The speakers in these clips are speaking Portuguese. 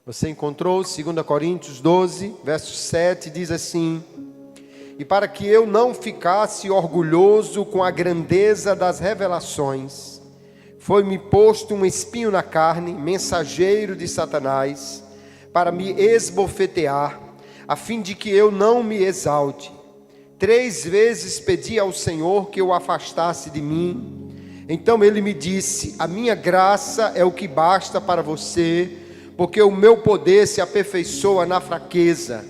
Você encontrou 2 Coríntios 12, verso 7, diz assim: e para que eu não ficasse orgulhoso com a grandeza das revelações, foi-me posto um espinho na carne, mensageiro de Satanás, para me esbofetear, a fim de que eu não me exalte. 3 vezes pedi ao Senhor que o afastasse de mim. Então ele me disse: a minha graça é o que basta para você, porque o meu poder se aperfeiçoa na fraqueza.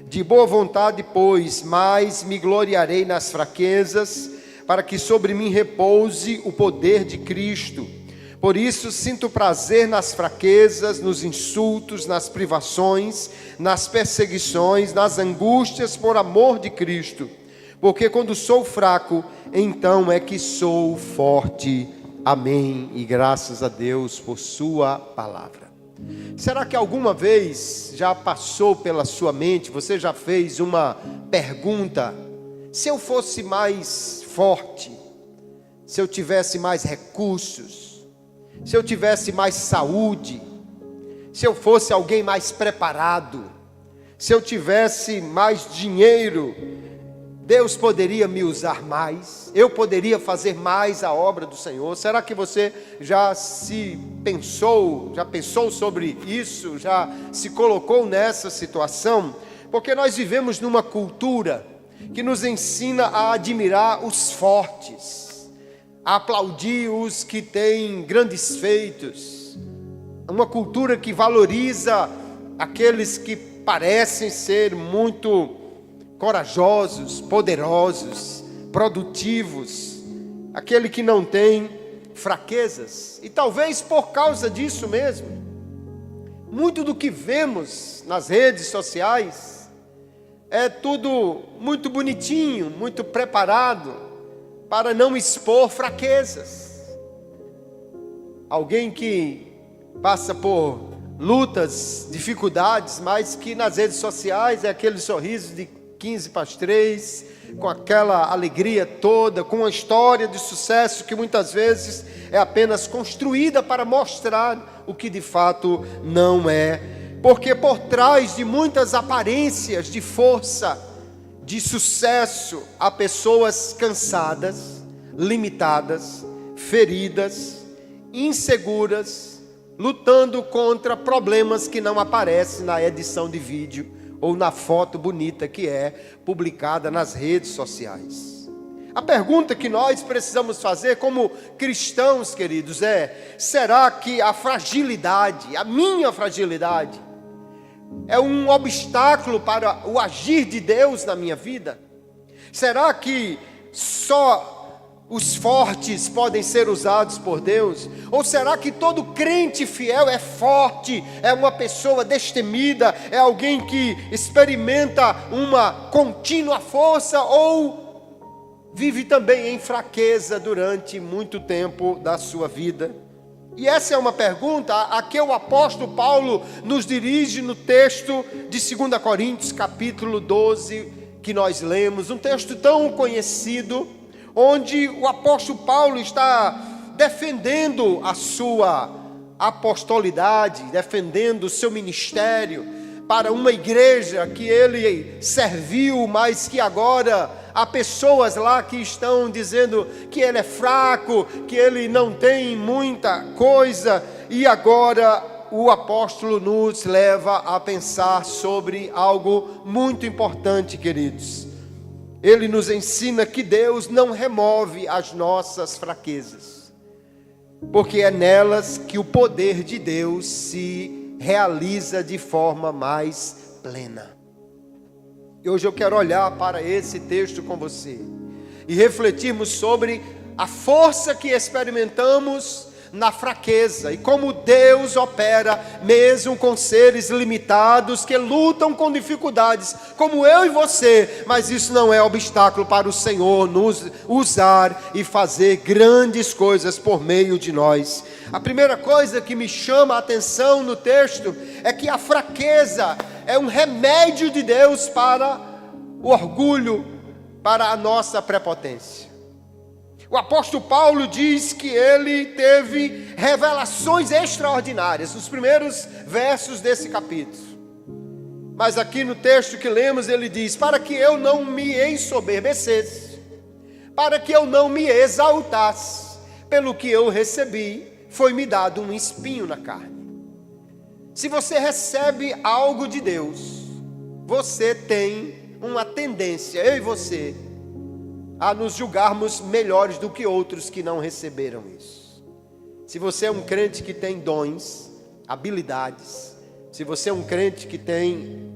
De boa vontade, pois, mais me gloriarei nas fraquezas, para que sobre mim repouse o poder de Cristo. Por isso sinto prazer nas fraquezas, nos insultos, nas privações, nas perseguições, nas angústias por amor de Cristo. Porque quando sou fraco, então é que sou forte. Amém. E graças a Deus por sua palavra. Será que alguma vez já passou pela sua mente, você já fez uma pergunta: se eu fosse mais forte, se eu tivesse mais recursos, se eu tivesse mais saúde, se eu fosse alguém mais preparado, se eu tivesse mais dinheiro, Deus poderia me usar mais, eu poderia fazer mais a obra do Senhor? Será que você já pensou sobre isso, já se colocou nessa situação? Porque nós vivemos numa cultura que nos ensina a admirar os fortes, a aplaudir os que têm grandes feitos, uma cultura que valoriza aqueles que parecem ser muito corajosos, poderosos, produtivos, aquele que não tem fraquezas. E talvez por causa disso mesmo, muito do que vemos nas redes sociais é tudo muito bonitinho, muito preparado para não expor fraquezas. Alguém que passa por lutas, dificuldades, mas que nas redes sociais é aquele sorriso de 15 para as 3, com aquela alegria toda, com uma história de sucesso que muitas vezes é apenas construída para mostrar o que de fato não é. Porque por trás de muitas aparências de força, de sucesso, há pessoas cansadas, limitadas, feridas, inseguras, lutando contra problemas que não aparecem na edição de vídeo ou na foto bonita que é publicada nas redes sociais. A pergunta que nós precisamos fazer como cristãos, queridos, é: será que a fragilidade, a minha fragilidade, é um obstáculo para o agir de Deus na minha vida? Será que só os fortes podem ser usados por Deus? Ou será que todo crente fiel é forte, é uma pessoa destemida, é alguém que experimenta uma contínua força, ou vive também em fraqueza durante muito tempo da sua vida? E essa é uma pergunta a que o apóstolo Paulo nos dirige no texto de 2 Coríntios capítulo 12, que nós lemos, um texto tão conhecido, onde o apóstolo Paulo está defendendo a sua apostolidade, defendendo o seu ministério para uma igreja que ele serviu, mas que agora há pessoas lá que estão dizendo que ele é fraco, que ele não tem muita coisa. E agora o apóstolo nos leva a pensar sobre algo muito importante, queridos. Ele nos ensina que Deus não remove as nossas fraquezas, porque é nelas que o poder de Deus se realiza de forma mais plena. E hoje eu quero olhar para esse texto com você e refletirmos sobre a força que experimentamos na fraqueza e como Deus opera mesmo com seres limitados que lutam com dificuldades, como eu e você. Mas isso não é obstáculo para o Senhor nos usar e fazer grandes coisas por meio de nós. A primeira coisa que me chama a atenção no texto é que a fraqueza é um remédio de Deus para o orgulho, para a nossa prepotência. O apóstolo Paulo diz que ele teve revelações extraordinárias nos primeiros versos desse capítulo. Mas aqui no texto que lemos ele diz: para que eu não me ensoberbecesse, para que eu não me exaltasse, pelo que eu recebi, foi-me dado um espinho na carne. Se você recebe algo de Deus, você tem uma tendência, eu e você, a nos julgarmos melhores do que outros que não receberam isso. Se você é um crente que tem dons, habilidades, se você é um crente que tem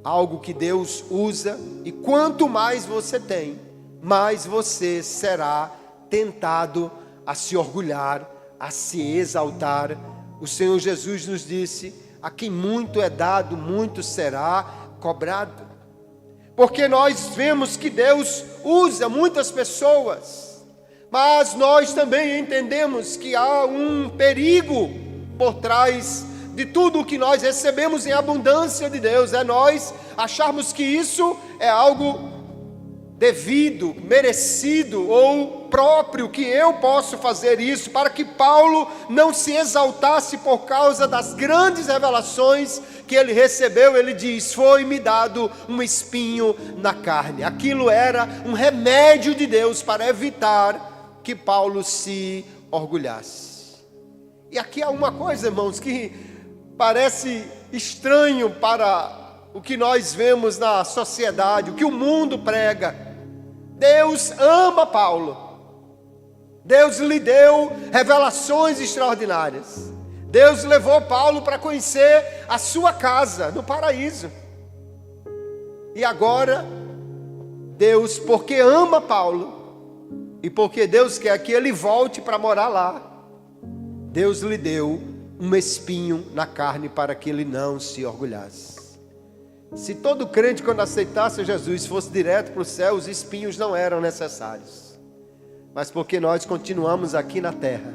algo que Deus usa, e quanto mais você tem, mais você será tentado a se orgulhar, a se exaltar. O Senhor Jesus nos disse: a quem muito é dado, muito será cobrado. Porque nós vemos que Deus usa muitas pessoas, mas nós também entendemos que há um perigo por trás de tudo o que nós recebemos em abundância de Deus. É nós acharmos que isso é algo devido, merecido ou próprio, que eu posso fazer isso, para que Paulo não se exaltasse por causa das grandes revelações que ele recebeu. Ele diz: foi-me dado um espinho na carne. Aquilo era um remédio de Deus para evitar que Paulo se orgulhasse. E aqui há uma coisa, irmãos, que parece estranho para o que nós vemos na sociedade, o que o mundo prega. Deus ama Paulo. Deus lhe deu revelações extraordinárias. Deus levou Paulo para conhecer a sua casa no paraíso. E agora, Deus, porque ama Paulo, e porque Deus quer que ele volte para morar lá, Deus lhe deu um espinho na carne para que ele não se orgulhasse. Se todo crente, quando aceitasse Jesus, fosse direto para o céu, os espinhos não eram necessários. Mas porque nós continuamos aqui na terra,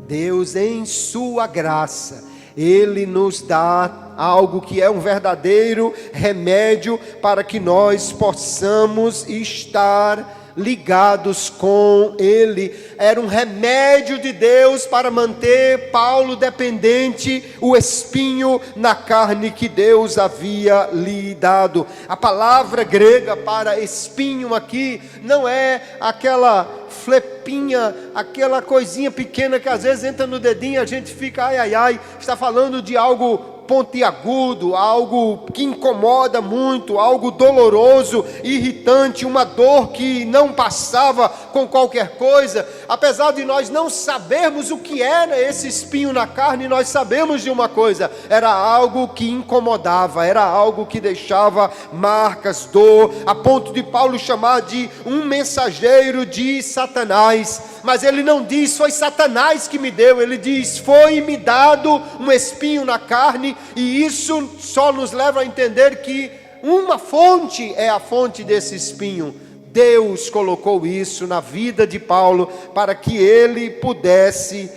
Deus, em sua graça, Ele nos dá algo que é um verdadeiro remédio para que nós possamos estar ligados com Ele. Era um remédio de Deus para manter Paulo dependente, o espinho na carne que Deus havia lhe dado. A palavra grega para espinho aqui não é aquela flepinha, aquela coisinha pequena que às vezes entra no dedinho e a gente fica ai ai ai. Está falando de algo pontiagudo, algo que incomoda muito, algo doloroso, irritante, uma dor que não passava com qualquer coisa. Apesar de nós não sabermos o que era esse espinho na carne, nós sabemos de uma coisa: era algo que incomodava, era algo que deixava marcas, dor, a ponto de Paulo chamar de um mensageiro de Satanás. Mas ele não diz foi Satanás que me deu, ele diz foi-me dado um espinho na carne. E isso só nos leva a entender que uma fonte é a fonte desse espinho. Deus colocou isso na vida de Paulo para que ele pudesse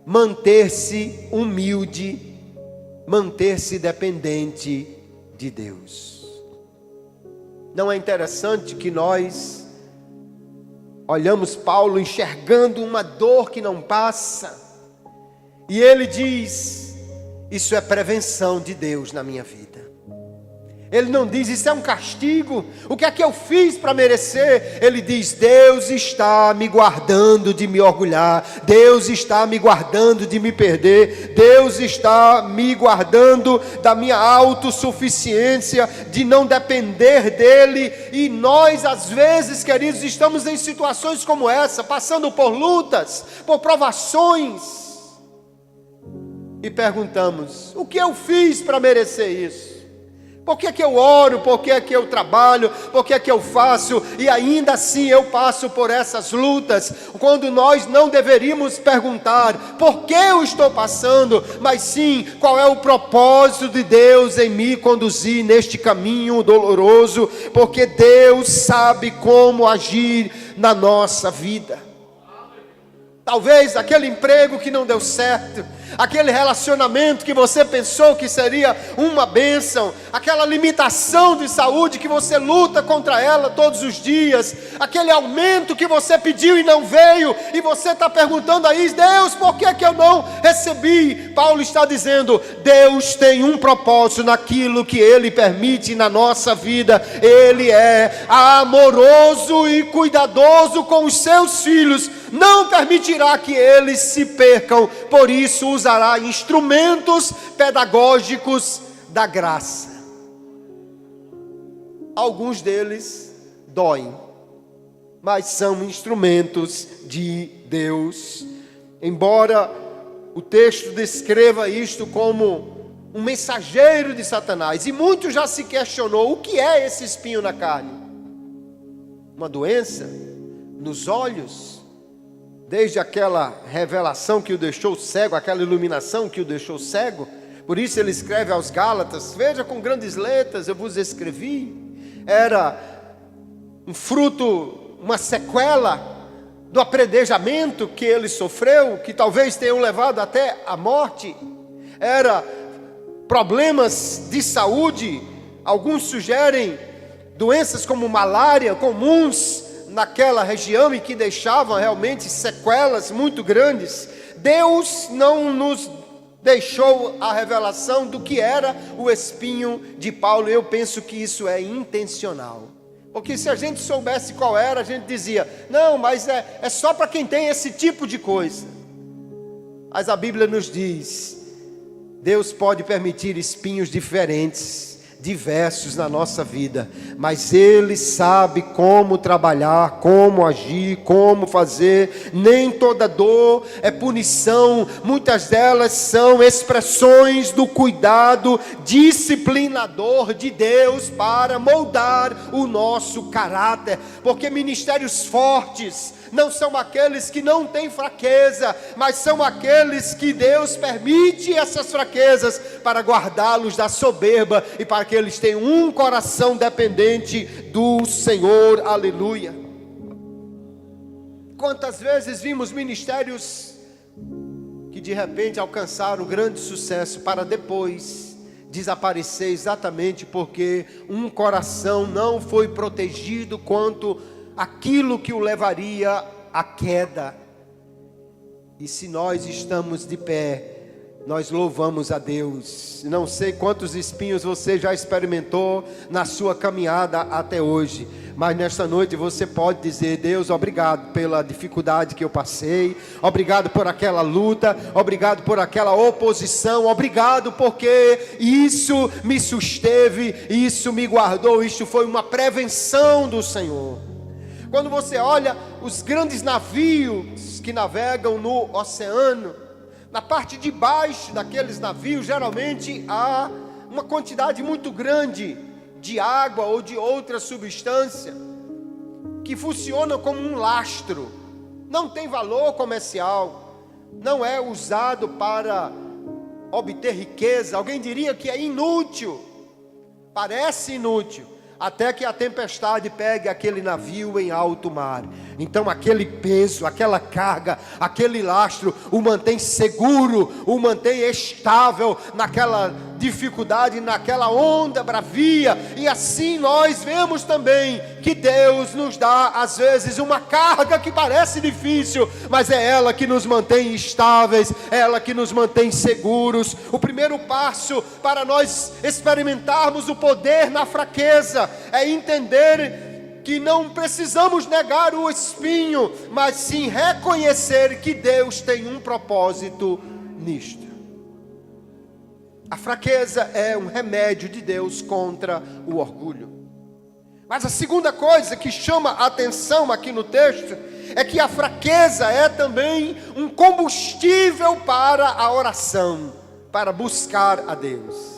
manter-se humilde, manter-se dependente de Deus. Não é interessante que nós olhamos Paulo enxergando uma dor que não passa, e ele diz: isso é prevenção de Deus na minha vida. Ele não diz isso é um castigo, o que é que eu fiz para merecer? Ele diz: Deus está me guardando de me orgulhar, Deus está me guardando de me perder, Deus está me guardando da minha autossuficiência, de não depender dEle. E nós às vezes, queridos, estamos em situações como essa, passando por lutas, por provações, e perguntamos: o que eu fiz para merecer isso? Por que é que eu oro? Por que é que eu trabalho? Por que é que eu faço? E ainda assim eu passo por essas lutas, quando nós não deveríamos perguntar por que eu estou passando, mas sim qual é o propósito de Deus em me conduzir neste caminho doloroso, porque Deus sabe como agir na nossa vida. Talvez aquele emprego que não deu certo, aquele relacionamento que você pensou que seria uma bênção, aquela limitação de saúde que você luta contra ela todos os dias, aquele aumento que você pediu e não veio, e você está perguntando aí, Deus, por que eu não recebi? Paulo está dizendo, Deus tem um propósito naquilo que Ele permite na nossa vida. Ele é amoroso e cuidadoso com os seus filhos, não permitirá que eles se percam, por isso usará instrumentos pedagógicos da graça. Alguns deles doem, mas são instrumentos de Deus. Embora o texto descreva isto como um mensageiro de Satanás, e muito já se questionou, o que é esse espinho na carne? Uma doença nos olhos? Desde aquela revelação que o deixou cego, aquela iluminação que o deixou cego. Por isso ele escreve aos Gálatas, veja, com grandes letras eu vos escrevi. Era um fruto, uma sequela do apredejamento que ele sofreu, que talvez tenham levado até a morte. Era problemas de saúde, alguns sugerem doenças como malária, comuns naquela região, e que deixavam realmente sequelas muito grandes. Deus não nos deixou a revelação do que era o espinho de Paulo. Eu penso que isso é intencional, porque se a gente soubesse qual era, a gente dizia, não, mas é só para quem tem esse tipo de coisa. Mas a Bíblia nos diz, Deus pode permitir espinhos diferentes, diversos na nossa vida, mas Ele sabe como trabalhar, como agir, como fazer. Nem toda dor é punição, muitas delas são expressões do cuidado disciplinador de Deus para moldar o nosso caráter, porque ministérios fortes não são aqueles que não têm fraqueza, mas são aqueles que Deus permite essas fraquezas para guardá-los da soberba e para que eles tenham um coração dependente do Senhor. Aleluia. Quantas vezes vimos ministérios que de repente alcançaram grande sucesso para depois desaparecer, exatamente porque um coração não foi protegido quanto aquilo que o levaria à queda. E se nós estamos de pé, nós louvamos a Deus. Não sei quantos espinhos você já experimentou na sua caminhada até hoje, mas nesta noite você pode dizer, Deus, obrigado pela dificuldade que eu passei, obrigado por aquela luta, obrigado por aquela oposição, obrigado porque isso me susteve, isso me guardou, isso foi uma prevenção do Senhor. Quando você olha os grandes navios que navegam no oceano, na parte de baixo daqueles navios, geralmente há uma quantidade muito grande de água ou de outra substância, que funciona como um lastro, não tem valor comercial, não é usado para obter riqueza. Alguém diria que é inútil, parece inútil, até que a tempestade pegue aquele navio em alto mar. Então aquele peso, aquela carga, aquele lastro o mantém seguro, o mantém estável naquela dificuldade, naquela onda bravia. E assim nós vemos também que Deus nos dá às vezes uma carga que parece difícil, mas é ela que nos mantém estáveis, é ela que nos mantém seguros. O primeiro passo para nós experimentarmos o poder na fraqueza é entender que não precisamos negar o espinho, mas sim reconhecer que Deus tem um propósito nisto. A fraqueza é um remédio de Deus contra o orgulho. Mas a segunda coisa que chama a atenção aqui no texto é que a fraqueza é também um combustível para a oração, para buscar a Deus.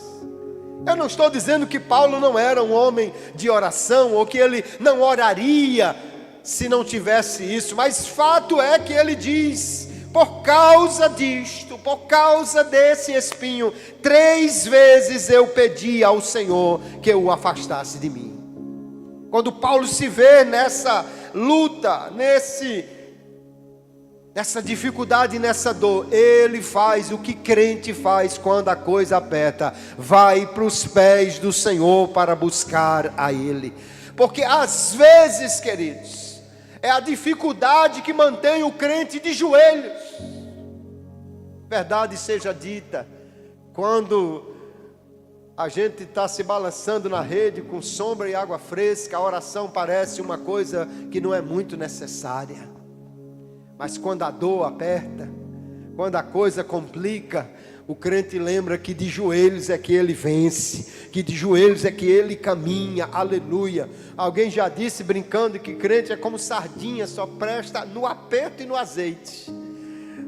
Eu não estou dizendo que Paulo não era um homem de oração, ou que ele não oraria se não tivesse isso, mas fato é que ele diz, por causa disto, por causa desse espinho, 3 vezes eu pedi ao Senhor que o afastasse de mim. Quando Paulo se vê nessa luta, nesse nessa dificuldade, nessa dor, Ele faz o que crente faz quando a coisa aperta: vai para os pés do Senhor para buscar a Ele. Porque às vezes, queridos, é a dificuldade que mantém o crente de joelhos. Verdade seja dita, quando a gente está se balançando na rede com sombra e água fresca, a oração parece uma coisa que não é muito necessária. Mas quando a dor aperta, quando a coisa complica, o crente lembra que de joelhos é que ele vence, que de joelhos é que ele caminha, aleluia. Alguém já disse brincando que crente é como sardinha, só presta no aperto e no azeite.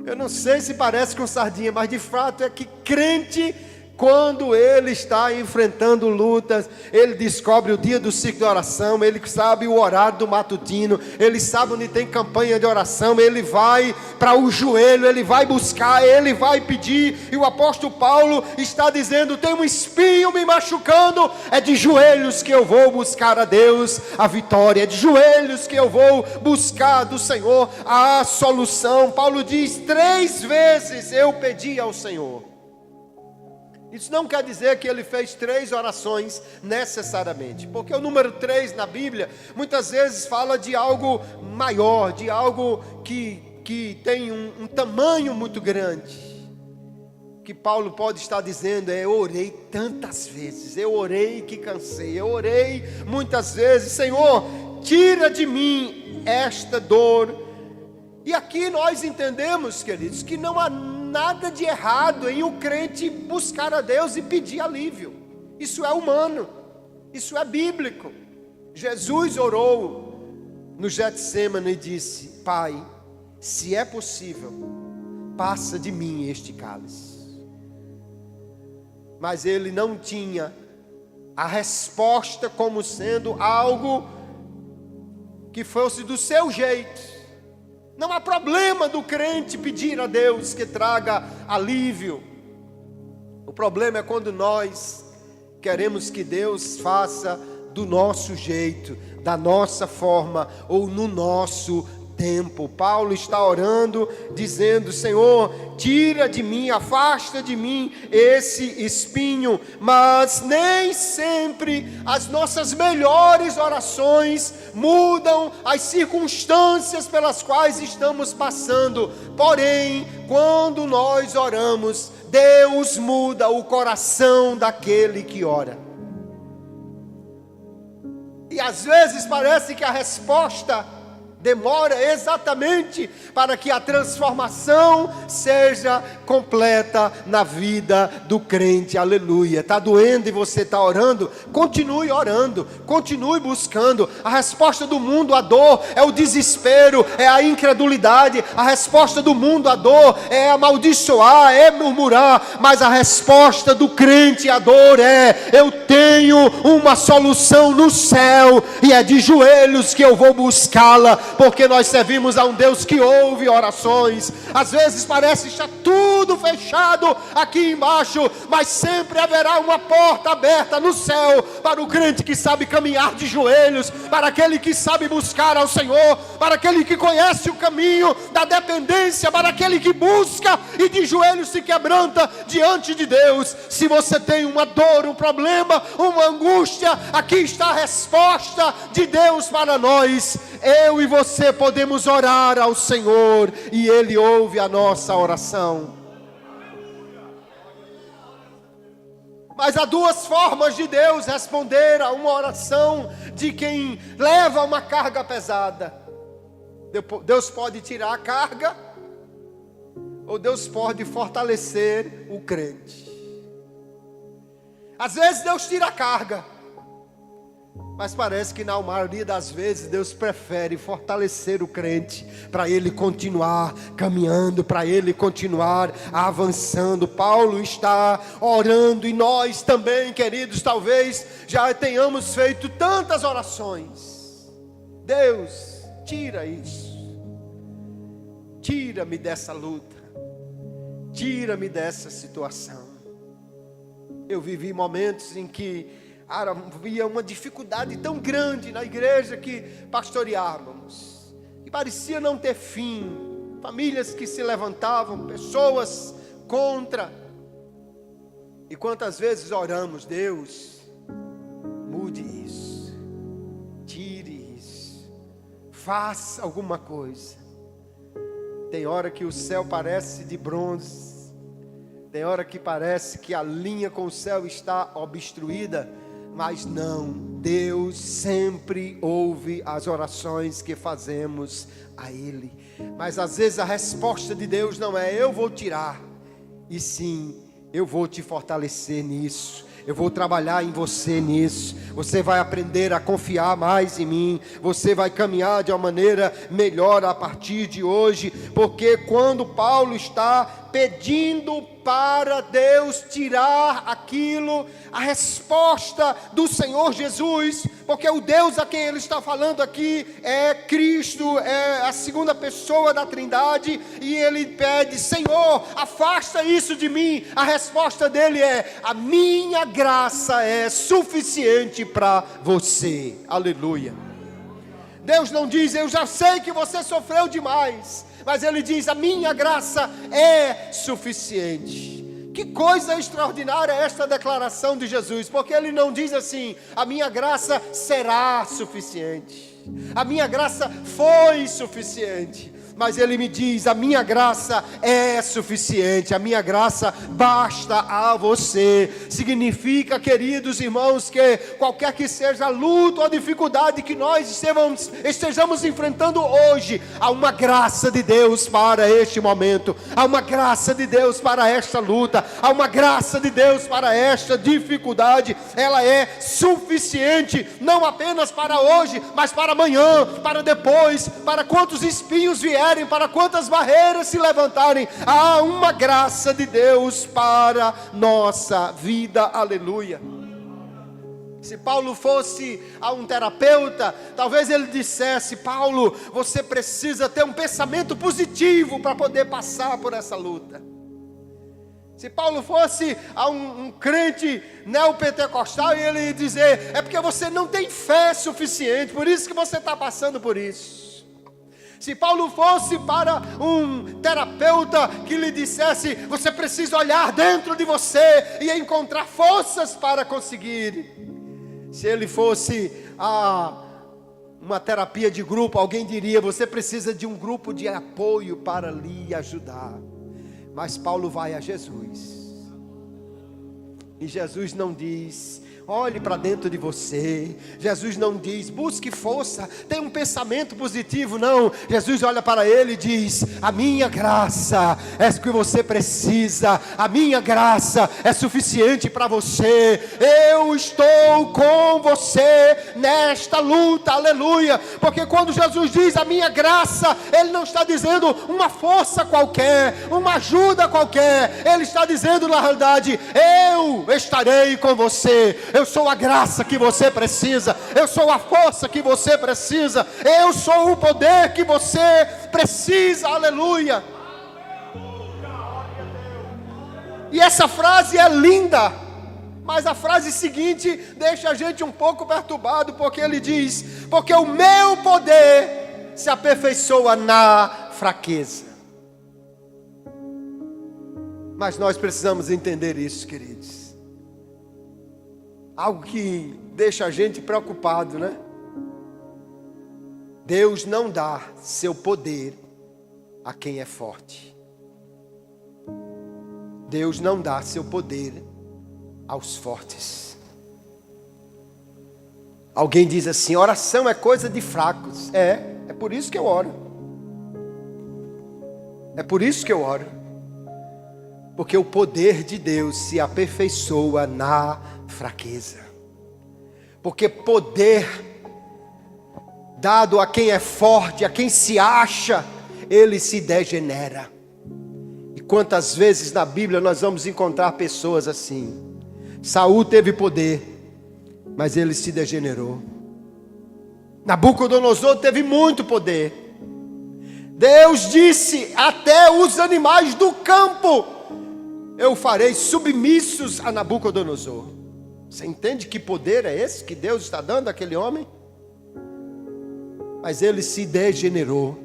Eu não sei se parece com sardinha, mas de fato é que crente, quando ele está enfrentando lutas, ele descobre o dia do ciclo de oração, ele sabe o horário do matutino, ele sabe onde tem campanha de oração, ele vai para o joelho, ele vai buscar, ele vai pedir. E o apóstolo Paulo está dizendo: tem um espinho me machucando, é de joelhos que eu vou buscar a Deus a vitória, é de joelhos que eu vou buscar do Senhor a solução. Paulo diz: 3 vezes eu pedi ao Senhor. Isso não quer dizer que ele fez 3 orações necessariamente, porque o número 3 na Bíblia muitas vezes fala de algo maior, de algo que tem um tamanho muito grande. O que Paulo pode estar dizendo é: eu orei tantas vezes, eu orei que cansei, eu orei muitas vezes, Senhor, tira de mim esta dor. E aqui nós entendemos, queridos, que não há nada de errado em o crente buscar a Deus e pedir alívio. Isso é humano, isso é bíblico. Jesus orou no Getsêmani e disse: Pai, se é possível, passa de mim este cálice. Mas ele não tinha a resposta como sendo algo que fosse do seu jeito. Não há problema do crente pedir a Deus que traga alívio. O problema é quando nós queremos que Deus faça do nosso jeito, da nossa forma ou no nosso tempo. Paulo está orando, dizendo: Senhor, tira de mim, afasta de mim esse espinho. Mas nem sempre as nossas melhores orações mudam as circunstâncias pelas quais estamos passando. Porém, quando nós oramos, Deus muda o coração daquele que ora. E às vezes parece que a resposta demora exatamente para que a transformação seja completa na vida do crente, aleluia. Está doendo e você está orando? Continue orando, continue buscando. A resposta do mundo à dor é o desespero, é a incredulidade. A resposta do mundo à dor é amaldiçoar, é murmurar. Mas a resposta do crente à dor é: eu tenho uma solução no céu, e é de joelhos que eu vou buscá-la, porque nós servimos a um Deus que ouve orações. Às vezes parece estar tudo fechado aqui embaixo, mas sempre haverá uma porta aberta no céu para o crente que sabe caminhar de joelhos, para aquele que sabe buscar ao Senhor, para aquele que conhece o caminho da dependência, para aquele que busca e de joelhos se quebranta diante de Deus. Se você tem uma dor, um problema, uma angústia, aqui está a resposta de Deus para nós. Eu e você podemos orar ao Senhor e Ele ouve a nossa oração. Mas há 2 formas de Deus responder a uma oração de quem leva uma carga pesada. Deus pode tirar a carga, ou Deus pode fortalecer o crente. Às vezes Deus tira a carga, mas parece que na maioria das vezes Deus prefere fortalecer o crente, para ele continuar caminhando, para ele continuar avançando. Paulo está orando, e nós também, queridos, talvez já tenhamos feito tantas orações. Deus, tira isso, tira-me dessa luta, tira-me dessa situação. Eu vivi momentos em que havia uma dificuldade tão grande na igreja que pastoreávamos, e parecia não ter fim. famílias que se levantavam, pessoas contra. E quantas vezes oramos: Deus, mude isso, tire isso, faça alguma coisa. Tem hora que o céu parece de bronze, tem hora que parece que a linha com o céu está obstruída, mas não, Deus sempre ouve as orações que fazemos a Ele. Mas às vezes a resposta de Deus não é: eu vou tirar, e sim: eu vou te fortalecer nisso, eu vou trabalhar em você nisso. Você vai aprender a confiar mais em mim, você vai caminhar de uma maneira melhor a partir de hoje. Porque quando Paulo está pedindo para Deus tirar aquilo, a resposta do Senhor Jesus, porque o Deus a quem ele está falando aqui é Cristo, é a segunda pessoa da Trindade, e ele pede: Senhor, afasta isso de mim. A resposta dele é: a minha graça é suficiente para você. Aleluia. Deus não diz: eu já sei que você sofreu demais, mas Ele diz: a minha graça é suficiente. Que coisa extraordinária esta declaração de Jesus, porque Ele não diz assim: a minha graça será suficiente, a minha graça foi suficiente, mas Ele me diz: a minha graça é suficiente, a minha graça basta a você. Significa, queridos irmãos, que qualquer que seja a luta ou a dificuldade que nós estejamos enfrentando hoje, há uma graça de Deus para este momento, há uma graça de Deus para esta luta, há uma graça de Deus para esta dificuldade. Ela é suficiente, não apenas para hoje, mas para amanhã, para depois, para quantos espinhos vierem, para quantas barreiras se levantarem. Há uma graça de Deus para nossa vida. Aleluia. Se Paulo fosse a um terapeuta, talvez ele dissesse: Paulo, você precisa ter um pensamento positivo para poder passar por essa luta. Se Paulo fosse a um crente neopentecostal, e ele ia dizer: é porque você não tem fé suficiente, por isso que você está passando por isso. Se Paulo fosse para um terapeuta que lhe dissesse: você precisa olhar dentro de você e encontrar forças para conseguir. Se ele fosse a uma terapia de grupo, alguém diria: você precisa de um grupo de apoio para lhe ajudar. Mas Paulo vai a Jesus, e Jesus não diz: olhe para dentro de você. Jesus não diz: busque força, tenha um pensamento positivo. Não, Jesus olha para ele e diz: a minha graça é o que você precisa, a minha graça é suficiente para você. Eu estou com você nesta luta. Aleluia. Porque quando Jesus diz a minha graça, Ele não está dizendo uma força qualquer, uma ajuda qualquer. Ele está dizendo, na realidade: eu estarei com você. Eu sou a graça que você precisa, eu sou a força que você precisa, eu sou o poder que você precisa. Aleluia. E essa frase é linda, mas a frase seguinte deixa a gente um pouco perturbado, porque ele diz: porque o meu poder se aperfeiçoa na fraqueza. Mas nós precisamos entender isso, queridos. Algo que deixa a gente preocupado, né? Deus não dá seu poder a quem é forte. Deus não dá seu poder aos fortes. Alguém diz assim: oração é coisa de fracos. É por isso que eu oro. É por isso que eu oro. Porque o poder de Deus se aperfeiçoa na fraqueza. Porque poder dado a quem é forte, a quem se acha, ele se degenera. E quantas vezes na Bíblia nós vamos encontrar pessoas assim. Saul teve poder, mas ele se degenerou. Nabucodonosor teve muito poder. Deus disse: até os animais do campo eu farei submissos a Nabucodonosor. Você entende que poder é esse que Deus está dando àquele homem? Mas ele se degenerou.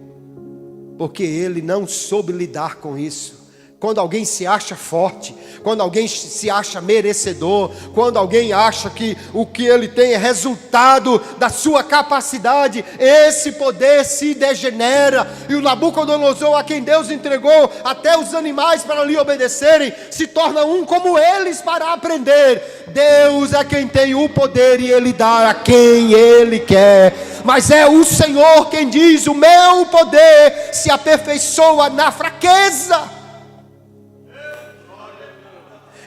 porque ele não soube lidar com isso. Quando alguém se acha forte, quando alguém se acha merecedor, quando alguém acha que o que ele tem é resultado da sua capacidade, esse poder se degenera. E o Nabucodonosor, a quem Deus entregou até os animais para lhe obedecerem, se torna um como eles para aprender. Deus é quem tem o poder e ele dá a quem ele quer. Mas é o Senhor quem diz: o meu poder se aperfeiçoa na fraqueza.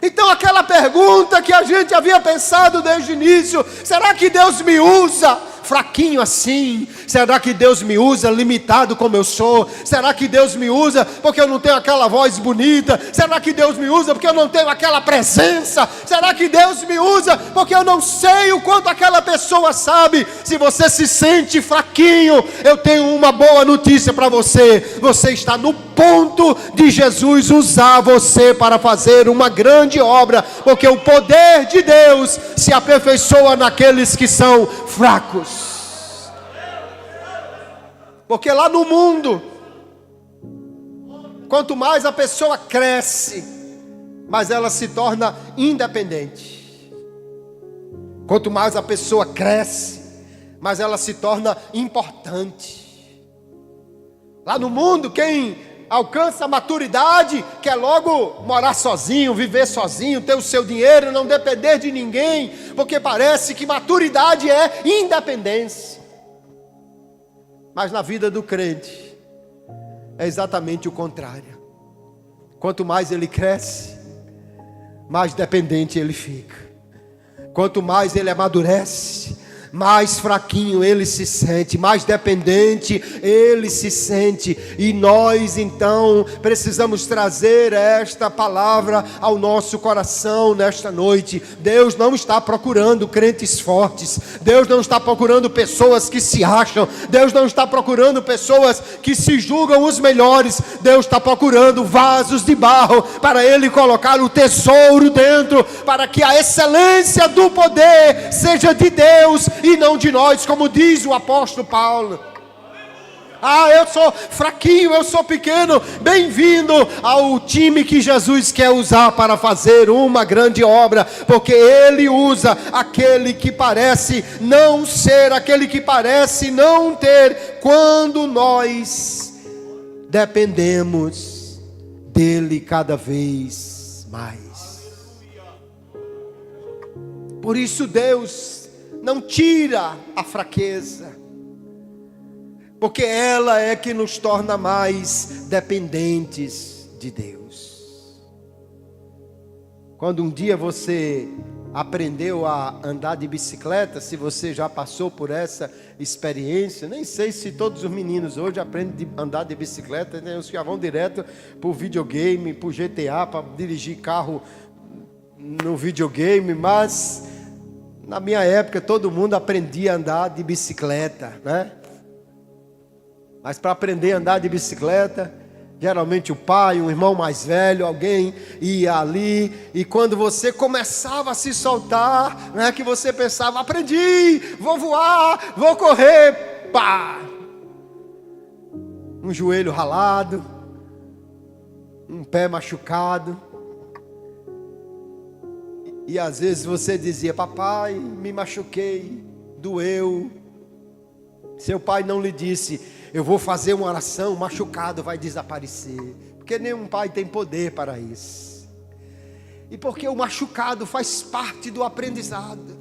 Então aquela pergunta que a gente havia pensado desde o início: será que Deus me usa fraquinho assim? Será que Deus me usa limitado como eu sou? Será que Deus me usa porque eu não tenho aquela voz bonita? Será que Deus me usa porque eu não tenho aquela presença? Será que Deus me usa porque eu não sei o quanto aquela pessoa sabe? Se você se sente fraquinho, eu tenho uma boa notícia para você: você está no ponto de Jesus usar você para fazer uma grande obra, porque o poder de Deus se aperfeiçoa naqueles que são fracos. Porque lá no mundo, quanto mais a pessoa cresce, mais ela se torna independente. Quanto mais a pessoa cresce, mais ela se torna importante. Lá no mundo, quem alcança a maturidade quer logo morar sozinho, viver sozinho, ter o seu dinheiro, não depender de ninguém, porque parece que maturidade é independência. Mas na vida do crente é exatamente o contrário. Quanto mais ele cresce, mais dependente ele fica. Quanto mais ele amadurece, mais fraquinho ele se sente, mais dependente ele se sente. E nós então precisamos trazer esta palavra ao nosso coração nesta noite. Deus não está procurando crentes fortes, Deus não está procurando pessoas que se acham, Deus não está procurando pessoas que se julgam os melhores. Deus está procurando vasos de barro para Ele colocar o tesouro dentro, para que a excelência do poder seja de Deus e não de nós, como diz o apóstolo Paulo. Eu sou fraquinho, eu sou pequeno. Bem-vindo ao time que Jesus quer usar para fazer uma grande obra, porque Ele usa aquele que parece não ser, aquele que parece não ter, quando nós dependemos dEle cada vez mais. Por isso Deus não tira a fraqueza, porque ela é que nos torna mais dependentes de Deus. Quando um dia você aprendeu a andar de bicicleta, se você já passou por essa experiência, nem sei se todos os meninos hoje aprendem a andar de bicicleta, né? Os que já vão direto para o videogame, para o GTA, para dirigir carro no videogame, mas na minha época todo mundo aprendia a andar de bicicleta, né? Mas para aprender a andar de bicicleta, geralmente o pai, um irmão mais velho, alguém ia ali, e quando você começava a se soltar, né, que você pensava: aprendi, vou voar, vou correr, pá! Um joelho ralado, um pé machucado. E às vezes você dizia: papai, me machuquei, doeu. Seu pai não lhe disse: eu vou fazer uma oração, o machucado vai desaparecer. Porque nenhum pai tem poder para isso. E porque o machucado faz parte do aprendizado.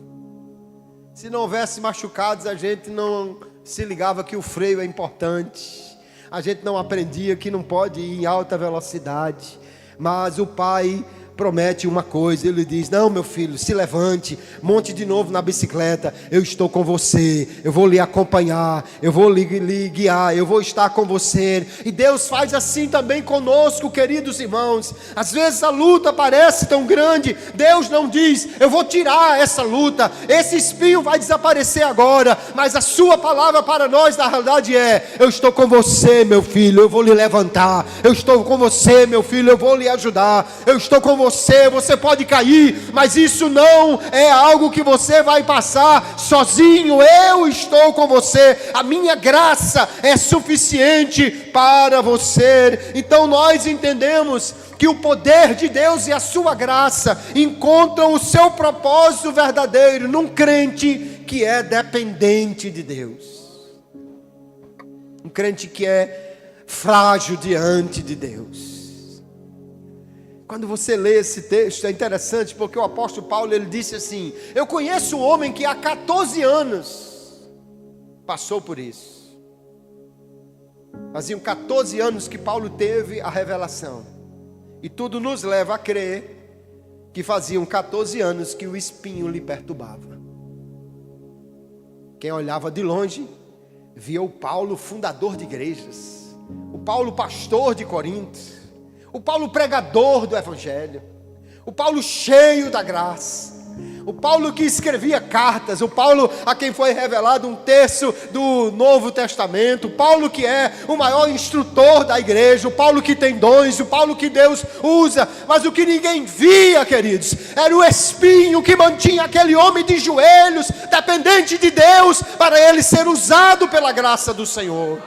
Se não houvesse machucados, a gente não se ligava que o freio é importante. A gente não aprendia que não pode ir em alta velocidade. Mas o pai promete uma coisa, ele diz: não, meu filho, se levante, monte de novo na bicicleta, eu estou com você, eu vou lhe acompanhar, eu vou lhe guiar, eu vou estar com você. E Deus faz assim também conosco, queridos irmãos. Às vezes a luta parece tão grande, Deus não diz: eu vou tirar essa luta, esse espinho vai desaparecer agora, mas a sua palavra para nós na realidade é: eu estou com você, meu filho, eu vou lhe levantar, eu estou com você, meu filho, eu vou lhe ajudar, eu estou com você, você. Você pode cair, mas isso não é algo que você vai passar sozinho. Eu estou com você. A minha graça é suficiente para você. Então nós entendemos que o poder de Deus e a sua graça encontram o seu propósito verdadeiro num crente que é dependente de Deus. Um crente que é frágil diante de Deus. Quando você lê esse texto é interessante, porque o apóstolo Paulo ele disse assim: eu conheço um homem que há 14 anos passou por isso. Faziam 14 anos que Paulo teve a revelação. E tudo nos leva a crer que faziam 14 anos que o espinho lhe perturbava. Quem olhava de longe via o Paulo fundador de igrejas, o Paulo pastor de Corinto, o Paulo pregador do evangelho, o Paulo cheio da graça, o Paulo que escrevia cartas, o Paulo a quem foi revelado um terço do Novo Testamento, o Paulo que é o maior instrutor da igreja, o Paulo que tem dons, o Paulo que Deus usa. Mas o que ninguém via, queridos, era o espinho que mantinha aquele homem de joelhos, dependente de Deus, para ele ser usado pela graça do Senhor.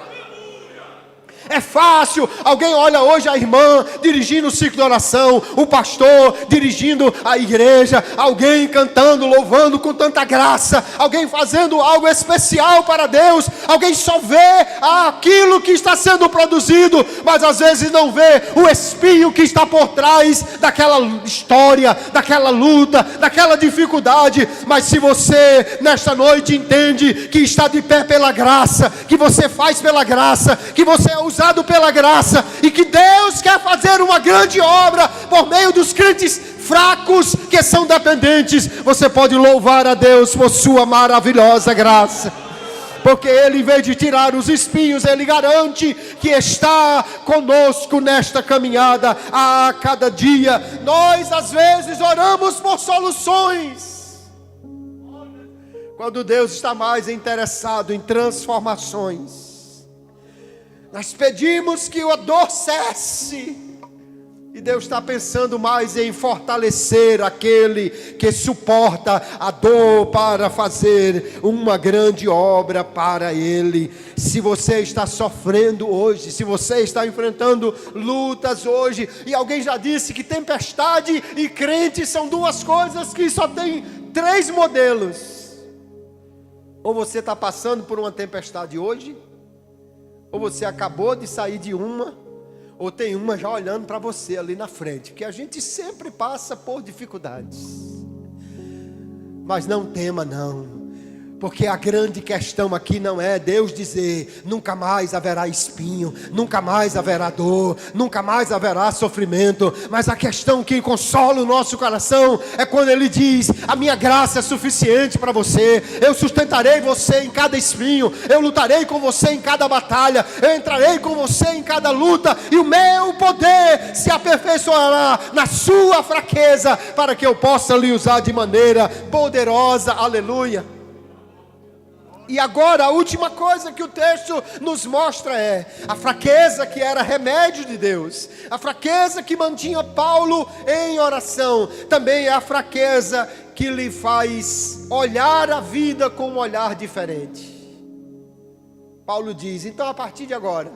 É fácil, alguém olha hoje a irmã dirigindo o ciclo de oração, o pastor dirigindo a igreja, alguém cantando, louvando com tanta graça, alguém fazendo algo especial para Deus, alguém só vê aquilo que está sendo produzido, mas às vezes não vê o espinho que está por trás daquela história, daquela luta, daquela dificuldade. Mas se você nesta noite entende que está de pé pela graça, que você faz pela graça, que você é usado pela graça e que Deus quer fazer uma grande obra por meio dos crentes fracos que são dependentes, você pode louvar a Deus por sua maravilhosa graça, porque Ele, em vez de tirar os espinhos, Ele garante que está conosco nesta caminhada a cada dia. Nós às vezes oramos por soluções, quando Deus está mais interessado em transformações. Nós pedimos que a dor cesse, e Deus está pensando mais em fortalecer aquele que suporta a dor para fazer uma grande obra para Ele. Se você está sofrendo hoje, se você está enfrentando lutas hoje, e alguém já disse que tempestade e crente são duas coisas que só tem 3 modelos. Ou você está passando por uma tempestade hoje, ou você acabou de sair de uma, ou tem uma já olhando para você ali na frente, porque a gente sempre passa por dificuldades. Mas não tema não, porque a grande questão aqui não é Deus dizer nunca mais haverá espinho, nunca mais haverá dor, nunca mais haverá sofrimento. Mas a questão que consola o nosso coração é quando Ele diz: a minha graça é suficiente para você, eu sustentarei você em cada espinho, eu lutarei com você em cada batalha, eu entrarei com você em cada luta, e o meu poder se aperfeiçoará na sua fraqueza, para que eu possa lhe usar de maneira poderosa. Aleluia. E agora a última coisa que o texto nos mostra é a fraqueza que era remédio de Deus, a fraqueza que mantinha Paulo em oração, também é a fraqueza que lhe faz olhar a vida com um olhar diferente. Paulo diz: então a partir de agora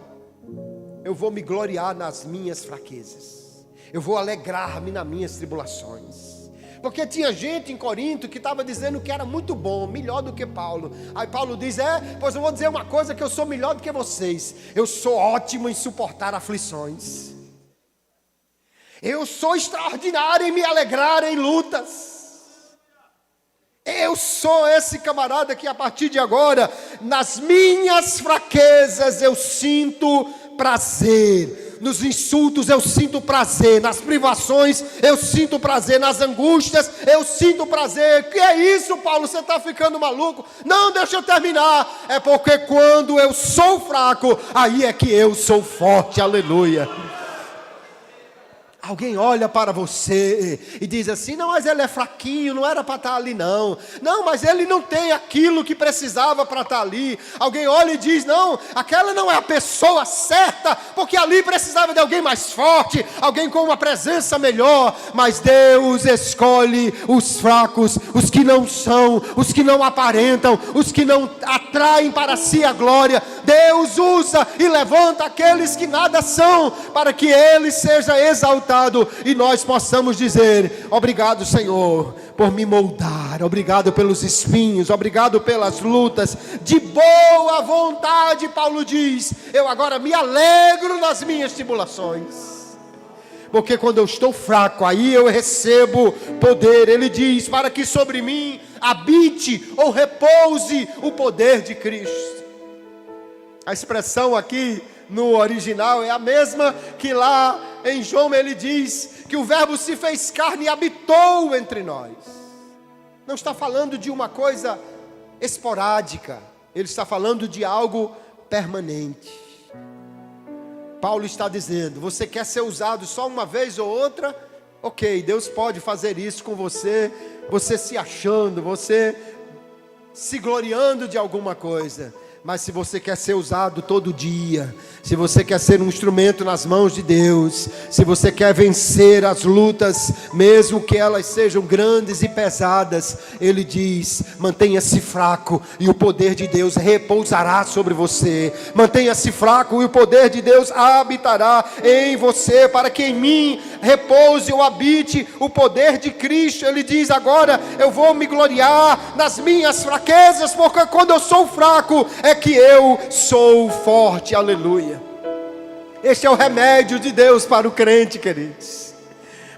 eu vou me gloriar nas minhas fraquezas, eu vou alegrar-me nas minhas tribulações. Porque tinha gente em Corinto que estava dizendo que era muito bom, melhor do que Paulo. Aí Paulo diz: pois eu vou dizer uma coisa, que eu sou melhor do que vocês. Eu sou ótimo em suportar aflições. Eu sou extraordinário em me alegrar em lutas. Eu sou esse camarada que a partir de agora, nas minhas fraquezas eu sinto prazer. Nos insultos eu sinto prazer, nas privações eu sinto prazer, nas angústias eu sinto prazer. Que é isso, Paulo? Você está ficando maluco? Não, deixa eu terminar. É porque quando eu sou fraco, aí é que eu sou forte. Aleluia. Alguém olha para você e diz assim: não, mas ele é fraquinho, não era para estar ali não. Não, mas ele não tem aquilo que precisava para estar ali. Alguém olha e diz: não, aquela não é a pessoa certa, porque ali precisava de alguém mais forte, alguém com uma presença melhor. Mas Deus escolhe os fracos, os que não são, os que não aparentam, os que não atraem para si a glória. Deus usa e levanta aqueles que nada são, para que Ele seja exaltado e nós possamos dizer: obrigado, Senhor, por me moldar, obrigado pelos espinhos, obrigado pelas lutas, de boa vontade. Paulo diz: eu agora me alegro nas minhas tribulações, porque quando eu estou fraco, aí eu recebo poder. Ele diz: para que sobre mim habite ou repouse o poder de Cristo. A expressão aqui no original é a mesma que lá em João. Ele diz que o verbo se fez carne e habitou entre nós. Não está falando de uma coisa esporádica, ele está falando de algo permanente. Paulo está dizendo: você quer ser usado só uma vez ou outra? Ok, Deus pode fazer isso com você, você se achando, você se gloriando de alguma coisa. Mas se você quer ser usado todo dia, se você quer ser um instrumento nas mãos de Deus, se você quer vencer as lutas, mesmo que elas sejam grandes e pesadas, Ele diz: mantenha-se fraco e o poder de Deus repousará sobre você. Mantenha-se fraco e o poder de Deus habitará em você, para que em mim repouse ou habite o poder de Cristo. Ele diz: agora eu vou me gloriar nas minhas fraquezas, porque quando eu sou fraco é que eu sou forte. Aleluia. Este é o remédio de Deus para o crente, queridos.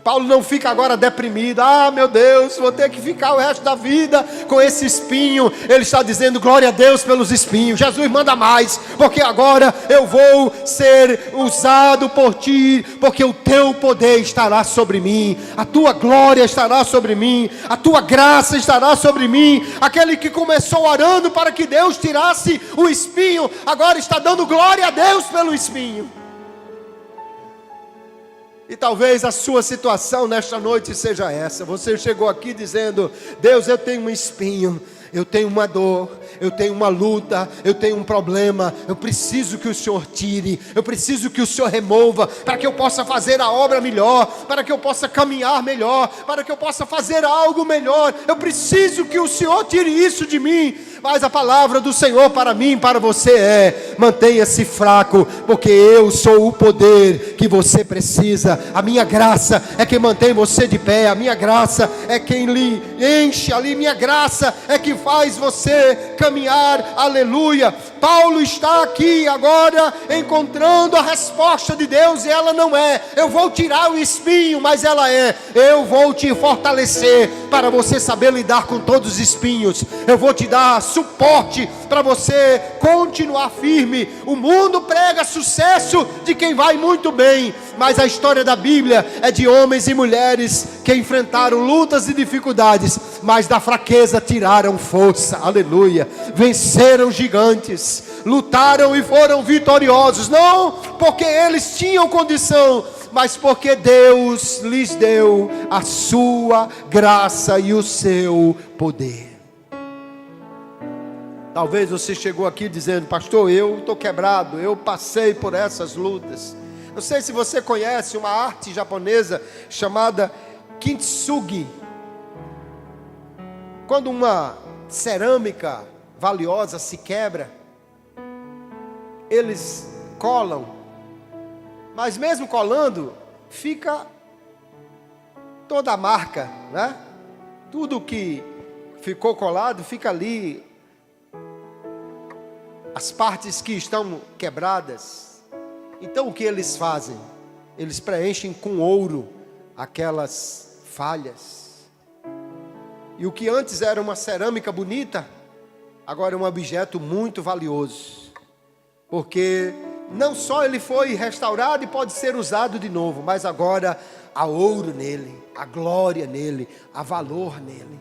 Paulo não fica agora deprimido: ah, meu Deus, vou ter que ficar o resto da vida com esse espinho. Ele está dizendo: glória a Deus pelos espinhos. Jesus manda mais, porque agora eu vou ser usado por ti, porque o teu poder estará sobre mim, a tua glória estará sobre mim, a tua graça estará sobre mim. Aquele que começou orando para que Deus tirasse o espinho, agora está dando glória a Deus pelo espinho. E talvez a sua situação nesta noite seja essa: você chegou aqui dizendo: Deus, eu tenho um espinho, eu tenho uma dor, eu tenho uma luta, eu tenho um problema, eu preciso que o Senhor tire, eu preciso que o Senhor remova, para que eu possa fazer a obra melhor, para que eu possa caminhar melhor, para que eu possa fazer algo melhor. Eu preciso que o Senhor tire isso de mim. Mas a palavra do Senhor para mim e para você é: mantenha-se fraco, porque eu sou o poder que você precisa. A minha graça é quem mantém você de pé, a minha graça é quem lhe enche ali, minha graça é que faz você caminhar. Aleluia. Paulo está aqui agora encontrando a resposta de Deus, e ela não é: eu vou tirar o espinho, mas ela é: eu vou te fortalecer para você saber lidar com todos os espinhos. Eu vou te dar suporte para você continuar firme. O mundo prega sucesso de quem vai muito bem, mas a história da Bíblia é de homens e mulheres que enfrentaram lutas e dificuldades, mas da fraqueza tiraram força. Aleluia. Venceram gigantes, lutaram e foram vitoriosos, não porque eles tinham condição, mas porque Deus lhes deu a sua graça e o seu poder. Talvez você chegou aqui dizendo: pastor, eu estou quebrado, eu passei por essas lutas. Não sei se você conhece uma arte japonesa chamada kintsugi. Quando uma cerâmica valiosa se quebra, eles colam, mas mesmo colando, fica toda a marca, né? Tudo que ficou colado fica ali, as partes que estão quebradas. Então o que eles fazem? Eles preenchem com ouro aquelas falhas. E o que antes era uma cerâmica bonita, agora é um objeto muito valioso, porque não só ele foi restaurado e pode ser usado de novo, mas agora há ouro nele, há glória nele, há valor nele.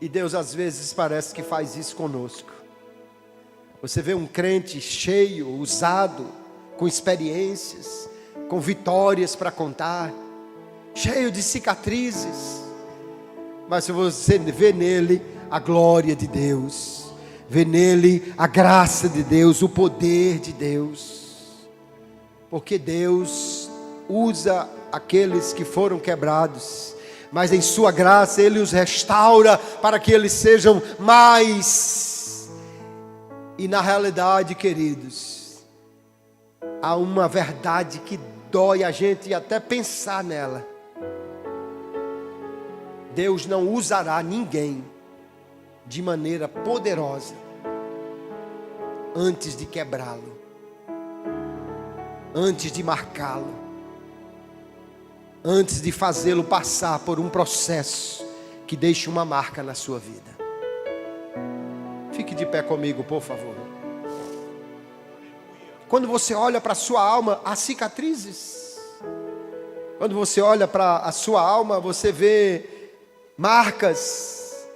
E Deus às vezes parece que faz isso conosco. Você vê um crente cheio, usado, com experiências, com vitórias para contar, cheio de cicatrizes. Mas se você vê nele a glória de Deus, vê nele a graça de Deus, o poder de Deus, porque Deus usa aqueles que foram quebrados, mas em sua graça Ele os restaura para que eles sejam mais. E na realidade, queridos, há uma verdade que dói a gente até pensar nela. Deus não usará ninguém de maneira poderosa antes de quebrá-lo, antes de marcá-lo, antes de fazê-lo passar por um processo que deixe uma marca na sua vida. Fique de pé comigo, por favor. Quando você olha para a sua alma, há cicatrizes. Quando você olha para a sua alma, você vê marcas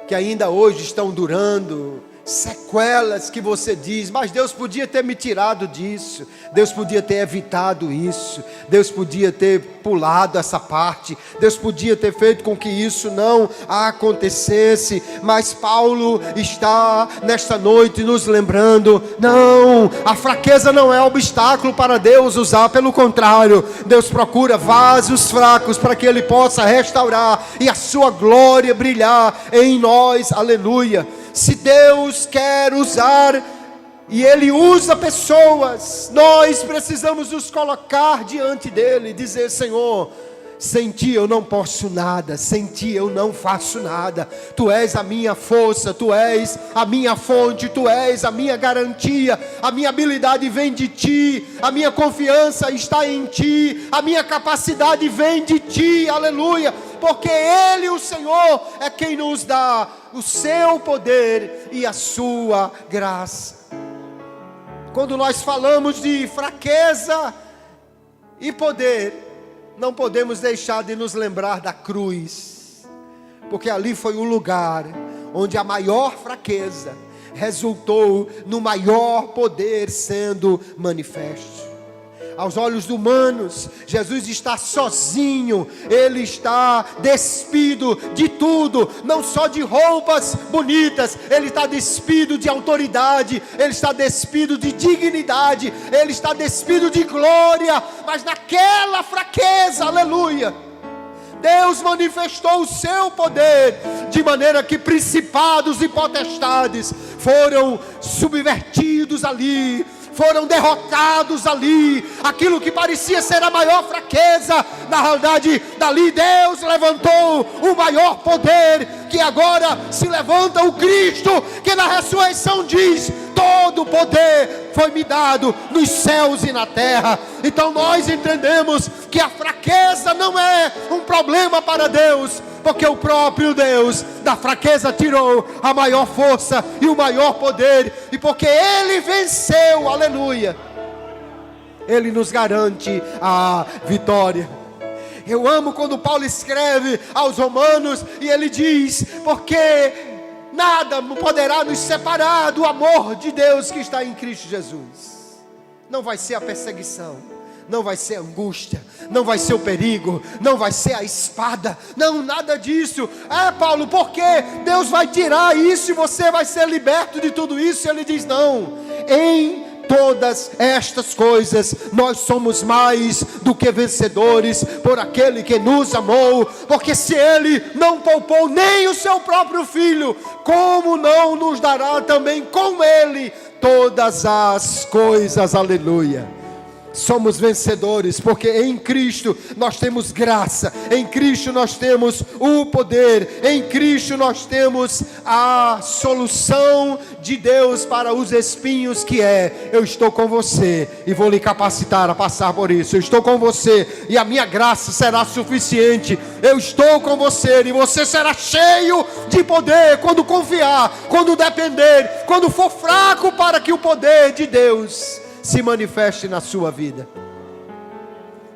que ainda hoje estão durando, sequelas que você diz, mas Deus podia ter me tirado disso, Deus podia ter evitado isso, Deus podia ter pulado essa parte, Deus podia ter feito com que isso não acontecesse. Mas Paulo está nesta noite nos lembrando, não, a fraqueza não é obstáculo para Deus usar, pelo contrário, Deus procura vasos fracos para que Ele possa restaurar e a sua glória brilhar em nós, aleluia. Se Deus quer usar, e Ele usa pessoas, nós precisamos nos colocar diante dEle, dizer: Senhor, sem Ti eu não posso nada, sem Ti eu não faço nada, Tu és a minha força, Tu és a minha fonte, Tu és a minha garantia, a minha habilidade vem de Ti, a minha confiança está em Ti, a minha capacidade vem de Ti, aleluia, porque Ele, o Senhor, é quem nos dá o seu poder e a sua graça. Quando nós falamos de fraqueza e poder, não podemos deixar de nos lembrar da cruz, porque ali foi o lugar onde a maior fraqueza resultou no maior poder sendo manifesto. Aos olhos humanos, Jesus está sozinho, Ele está despido de tudo, não só de roupas bonitas, Ele está despido de autoridade, Ele está despido de dignidade, Ele está despido de glória, mas naquela fraqueza, aleluia, Deus manifestou o seu poder, de maneira que principados e potestades foram subvertidos ali, foram derrotados ali. Aquilo que parecia ser a maior fraqueza, na realidade, dali Deus levantou o maior poder, que agora se levanta o Cristo, que na ressurreição diz: todo o poder foi me dado nos céus e na terra. Então nós entendemos que a fraqueza não é um problema para Deus, porque o próprio Deus da fraqueza tirou a maior força e o maior poder, e porque Ele venceu, aleluia, Ele nos garante a vitória. Eu amo quando Paulo escreve aos Romanos e ele diz: porque nada poderá nos separar do amor de Deus que está em Cristo Jesus. Não vai ser a perseguição, não vai ser a angústia, não vai ser o perigo, não vai ser a espada, não, nada disso. Paulo, porque Deus vai tirar isso e você vai ser liberto de tudo isso? Ele diz: não, em todas estas coisas nós somos mais do que vencedores por aquele que nos amou, porque se Ele não poupou nem o seu próprio Filho, como não nos dará também com Ele todas as coisas, aleluia. Somos vencedores, porque em Cristo nós temos graça, em Cristo nós temos o poder, em Cristo nós temos a solução de Deus para os espinhos, que é: eu estou com você e vou lhe capacitar a passar por isso. Eu estou com você e a minha graça será suficiente. Eu estou com você e você será cheio de poder quando confiar, quando depender, quando for fraco, para que o poder de Deus se manifeste na sua vida.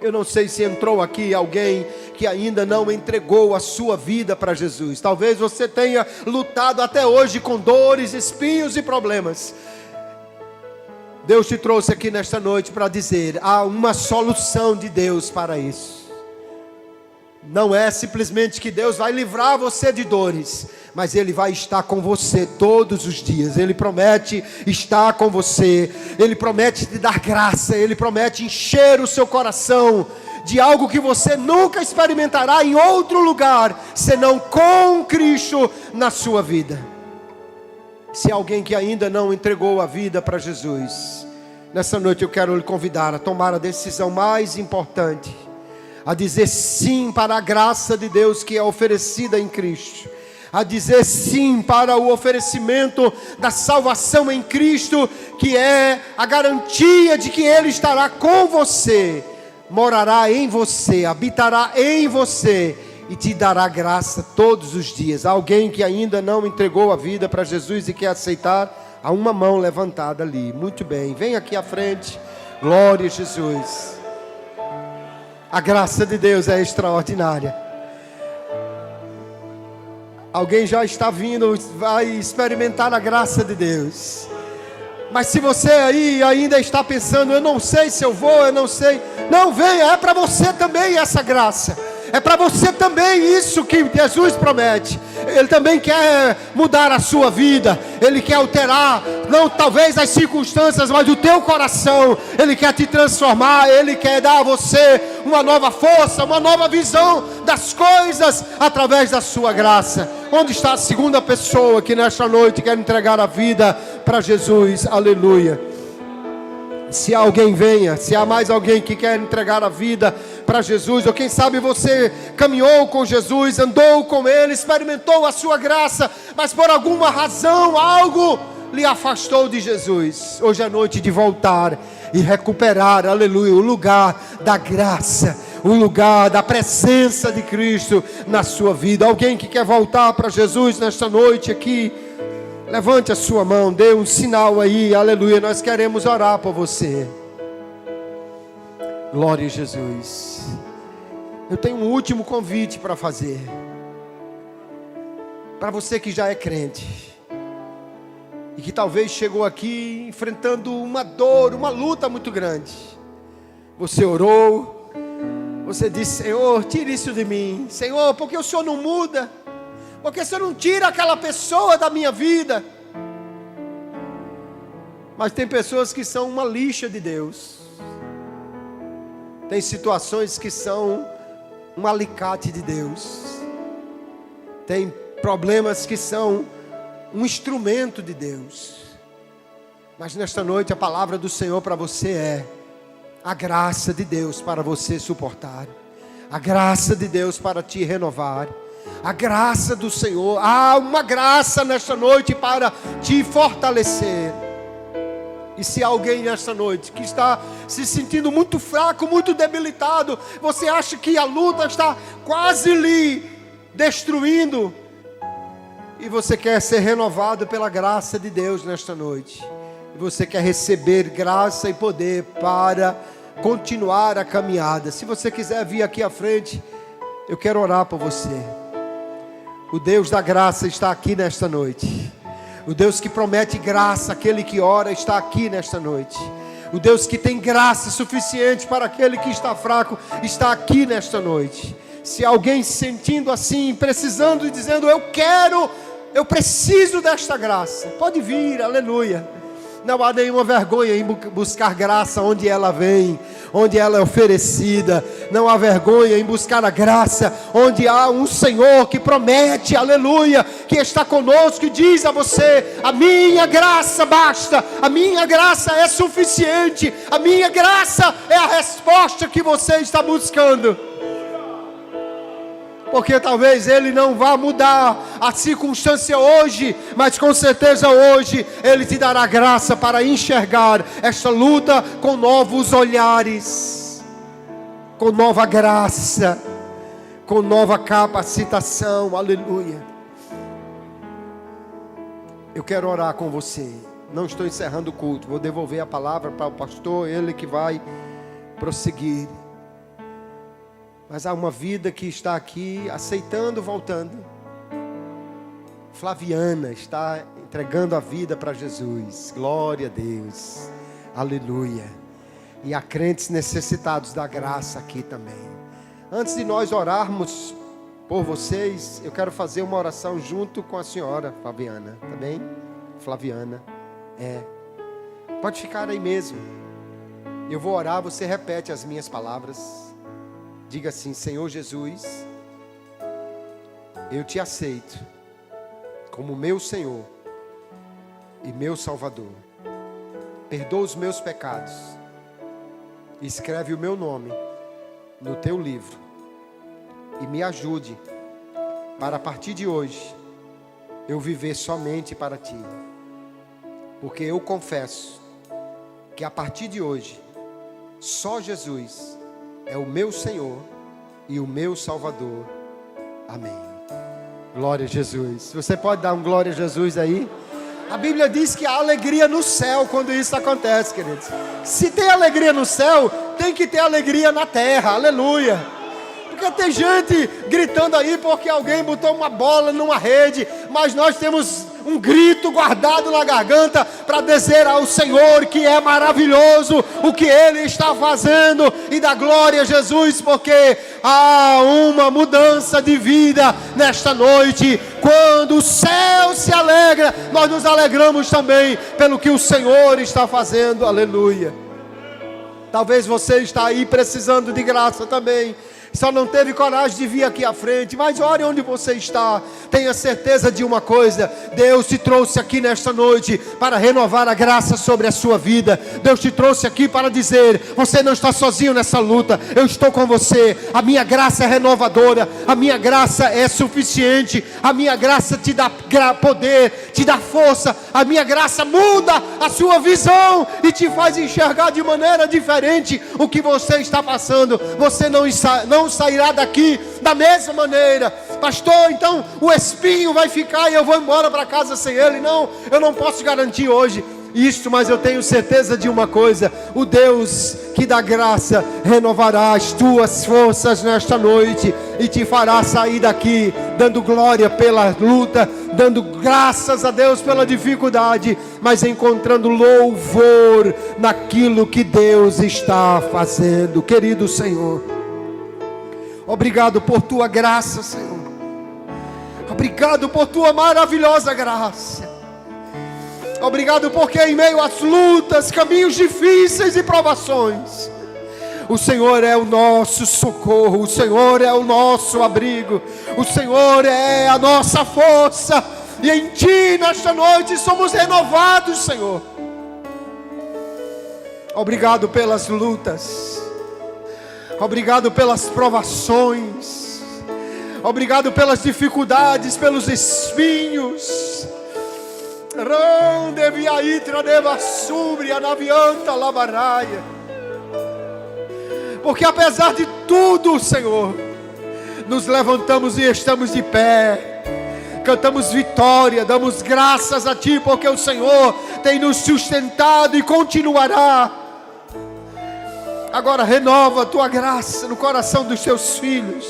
Eu não sei se entrou aqui alguém que ainda não entregou a sua vida para Jesus. Talvez você tenha lutado até hoje com dores, espinhos e problemas. Deus te trouxe aqui nesta noite para dizer: há uma solução de Deus para isso. Não é simplesmente que Deus vai livrar você de dores, mas Ele vai estar com você todos os dias. Ele promete estar com você, Ele promete te dar graça, Ele promete encher o seu coração de algo que você nunca experimentará em outro lugar, senão com Cristo na sua vida. Se alguém que ainda não entregou a vida para Jesus, nessa noite eu quero lhe convidar a tomar a decisão mais importante, a dizer sim para a graça de Deus que é oferecida em Cristo, a dizer sim para o oferecimento da salvação em Cristo, que é a garantia de que Ele estará com você, morará em você, habitará em você e te dará graça todos os dias. Alguém que ainda não entregou a vida para Jesus e quer aceitar, há uma mão levantada ali. Muito bem, vem aqui à frente. Glória a Jesus. A graça de Deus é extraordinária. Alguém já está vindo, vai experimentar a graça de Deus. Mas se você aí ainda está pensando: eu não sei se eu vou, eu não sei. Não, venha, é para você também essa graça. É para você também isso que Jesus promete. Ele também quer mudar a sua vida. Ele quer alterar, não talvez as circunstâncias, mas o teu coração. Ele quer te transformar. Ele quer dar a você uma nova força, uma nova visão das coisas através da sua graça. Onde está a segunda pessoa que nesta noite quer entregar a vida para Jesus? Aleluia. Se alguém venha, se há mais alguém que quer entregar a vida para Jesus, ou quem sabe você caminhou com Jesus, andou com Ele, experimentou a sua graça, mas por alguma razão, algo lhe afastou de Jesus. Hoje é noite de voltar e recuperar, aleluia, o lugar da graça, o lugar da presença de Cristo na sua vida. Alguém que quer voltar para Jesus nesta noite aqui, levante a sua mão, dê um sinal aí, aleluia, nós queremos orar por você. Glória a Jesus. Eu tenho um último convite para fazer. Para você que já é crente e que talvez chegou aqui enfrentando uma dor, uma luta muito grande. Você orou, você disse: Senhor, tira isso de mim. Senhor, porque o Senhor não muda? Porque o Senhor não tira aquela pessoa da minha vida? Mas tem pessoas que são uma lixa de Deus. Tem situações que são um alicate de Deus. Tem problemas que são um instrumento de Deus. Mas nesta noite a palavra do Senhor para você é a graça de Deus para você suportar. A graça de Deus para te renovar. A graça do Senhor. Há uma graça nesta noite para te fortalecer. E se alguém nesta noite que está se sentindo muito fraco, muito debilitado, você acha que a luta está quase lhe destruindo, e você quer ser renovado pela graça de Deus nesta noite, e você quer receber graça e poder para continuar a caminhada, se você quiser vir aqui à frente, eu quero orar por você. O Deus da graça está aqui nesta noite. O Deus que promete graça, aquele que ora, está aqui nesta noite. O Deus que tem graça suficiente para aquele que está fraco, está aqui nesta noite. Se alguém se sentindo assim, precisando e dizendo: eu preciso desta graça, pode vir, aleluia. Não há nenhuma vergonha em buscar graça onde ela vem, onde ela é oferecida. Não há vergonha em buscar a graça onde há um Senhor que promete, aleluia, que está conosco e diz a você: a minha graça basta, a minha graça é suficiente, a minha graça é a resposta que você está buscando. Porque talvez Ele não vá mudar a circunstância hoje, mas com certeza hoje Ele te dará graça para enxergar esta luta com novos olhares, com nova graça, com nova capacitação, aleluia. Eu quero orar com você. Não estou encerrando o culto, vou devolver a palavra para o pastor, ele que vai prosseguir. Mas há uma vida que está aqui aceitando, voltando. Flaviana está entregando a vida para Jesus. Glória a Deus. Aleluia. E há crentes necessitados da graça aqui também. Antes de nós orarmos por vocês, eu quero fazer uma oração junto com a senhora Fabiana, tá bem? Flaviana, pode ficar aí mesmo. Eu vou orar, você repete as minhas palavras. Diga assim: Senhor Jesus, eu te aceito como meu Senhor e meu Salvador. Perdoa os meus pecados. Escreve o meu nome no teu livro e me ajude para a partir de hoje eu viver somente para ti. Porque eu confesso que a partir de hoje só Jesus é o meu Senhor e o meu Salvador. Amém. Glória a Jesus. Você pode dar um glória a Jesus aí? A Bíblia diz que há alegria no céu quando isso acontece, queridos. Se tem alegria no céu, tem que ter alegria na terra. Aleluia. Porque tem gente gritando aí porque alguém botou uma bola numa rede, mas nós temos um grito guardado na garganta para dizer ao Senhor que é maravilhoso o que Ele está fazendo, e dar glória a Jesus, porque há uma mudança de vida nesta noite. Quando o céu se alegra, nós nos alegramos também pelo que o Senhor está fazendo. Aleluia. Talvez você está aí precisando de graça também, só não teve coragem de vir aqui à frente, mas ore onde você está. Tenha certeza de uma coisa: Deus te trouxe aqui nesta noite para renovar a graça sobre a sua vida. Deus te trouxe aqui para dizer: você não está sozinho nessa luta, eu estou com você. A minha graça é renovadora, a minha graça é suficiente, a minha graça te dá poder, te dá força, a minha graça muda a sua visão e te faz enxergar de maneira diferente o que você está passando. Você não sairá daqui da mesma maneira. Pastor, então o espinho vai ficar e eu vou embora para casa sem ele. Não, eu não posso garantir hoje isto, mas eu tenho certeza de uma coisa: o Deus que dá graça renovará as tuas forças nesta noite e te fará sair daqui dando glória pela luta, dando graças a Deus pela dificuldade, mas encontrando louvor naquilo que Deus está fazendo. Querido Senhor, obrigado por tua graça, Senhor. Obrigado por tua maravilhosa graça. Obrigado porque em meio às lutas, caminhos difíceis e provações, o Senhor é o nosso socorro, o Senhor é o nosso abrigo, o Senhor é a nossa força. E em Ti, nesta noite, somos renovados, Senhor. Obrigado pelas lutas. Obrigado pelas provações. Obrigado pelas dificuldades, pelos espinhos. Porque apesar de tudo, Senhor, nos levantamos e estamos de pé. Cantamos vitória, damos graças a Ti, porque o Senhor tem nos sustentado e continuará. Agora renova a Tua graça no coração dos Teus filhos,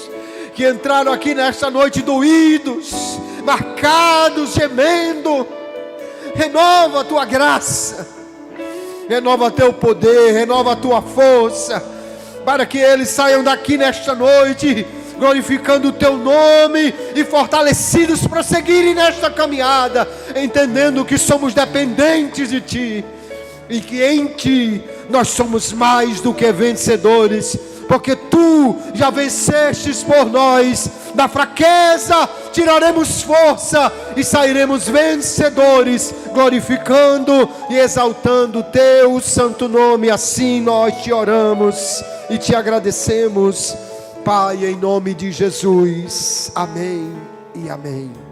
que entraram aqui nesta noite doídos, marcados, gemendo. Renova a Tua graça, renova Teu poder, renova a Tua força, para que eles saiam daqui nesta noite glorificando o Teu nome e fortalecidos para seguirem nesta caminhada, entendendo que somos dependentes de Ti e que em Ti nós somos mais do que vencedores, porque Tu já vencestes por nós. Da fraqueza tiraremos força e sairemos vencedores, glorificando e exaltando o Teu santo nome. Assim nós Te oramos e Te agradecemos, Pai, em nome de Jesus. Amém e amém.